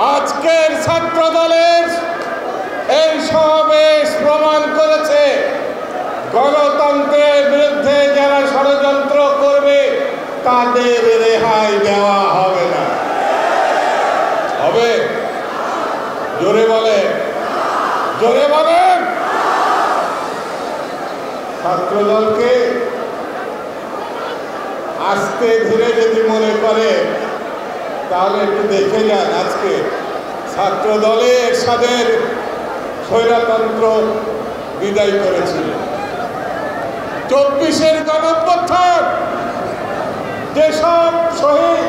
আজকের ছাত্র দলের এই সমাবেশ প্রমাণ করেছে গণতন্ত্রের বিরুদ্ধে যারা ষড়যন্ত্র করবে তাদের রেহাই দেওয়া হবে না। হবে? জোরে বলে, জোরে বলেন। ছাত্র দলকে আস্তে ধীরে যদি মনে করে তাহলে একটু দেখে যান। আজকে ছাত্র দলে এরশাদের স্বৈরতন্ত্র বিদায় করেছিল। 24-এর গণঅভ্যুত্থান যেসব শহীদ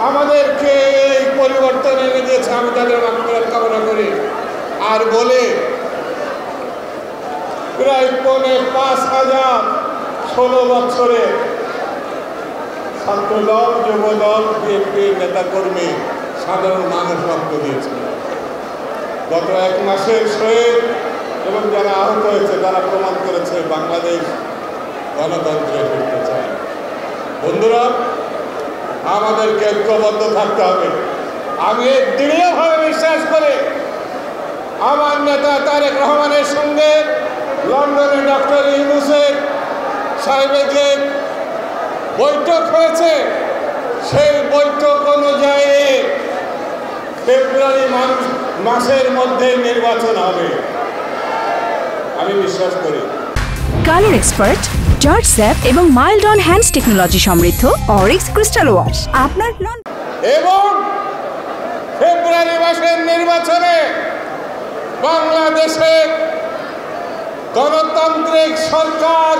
আমাদেরকে এই পরিবর্তন এনে দিয়েছে, আমি তাদের মাগফিরাত কামনা করি। আর বলে প্রায় 5,500 16 বছরে ছাত্রদল, যুবদল, বিএনপির নেতাকর্মী, সাধারণ মানুষ রক্ত দিয়েছিল। গত 1 মাসের শহীদ এবং যারা আহত হয়েছে তারা প্রমাণ করেছে বাংলাদেশ গণতন্ত্রে ফিরতে চায়। বন্ধুরা, আমাদেরকে ঐক্যবদ্ধ থাকতে হবে। আমি দৃঢ়ভাবে বিশ্বাস করি আমার নেতা তারেক রহমানের সঙ্গে লন্ডনে ডক্টর ইউনূসের সাহেবের যে বৈঠক হয়েছে সেই বৈঠক অনুযায়ী ফেব্রুয়ারি মাসের মধ্যে নির্বাচন হবে, আমি বিশ্বাস করি। কালার এক্সপার্ট, জর্জ স্যাপ এবং মাইল্ড অন হ্যান্ডস টেকনোলজি সমৃদ্ধ অরিক্স ক্রিস্টাল ওয়াশ আপনার এবং ফেব্রুয়ারি মাসের নির্বাচনে বাংলাদেশে গণতান্ত্রিক সরকার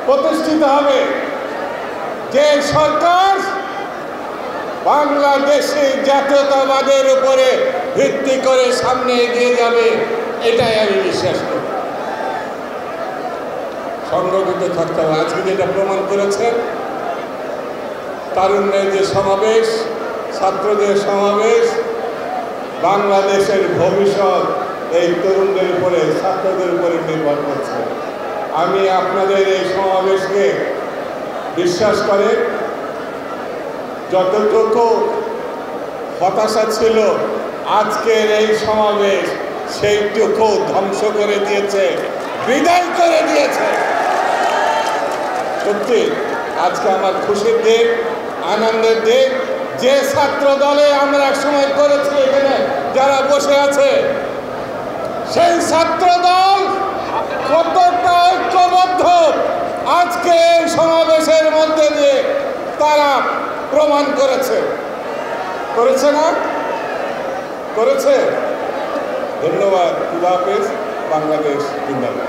প্রতিষ্ঠিত হবে, যে সরকার বাংলাদেশে জাতীয়তাবাদের উপরে ভিত্তি করে সামনে এগিয়ে যাবে, এটাই আমি বিশ্বাস করি। সংগঠিত থাকতে হবে। আজকে যেটা প্রমাণ করেছেন তারুণ্যের যে সমাবেশ, ছাত্রদের সমাবেশ, বাংলাদেশের ভবিষ্যৎ এই তরুণদের উপরে, ছাত্রদের উপরে নির্ভর করছে। আমি আপনাদের এই সমাবেশকে বিশ্বাস করে যতটুকু হতাশা ছিল আজকের এই সমাবেশ সেইটুকু ধ্বংস করে দিয়েছে, বিদায় করে দিয়েছে। সত্যি আজকে আমার খুশির দিন, আনন্দের দিন। যে ছাত্র দলে আমরা একসময় করেছি, এখানে যারা বসে আছে সেই ছাত্র দল কতটা ঐক্যবদ্ধ আজকে এই সমাবেশের মধ্যে দিয়ে তারা প্রমাণ করেছে। করেছে না? করেছে। ধন্যবাদ। খুদা হাফেজ। বাংলাদেশ জিন্দাবাদ।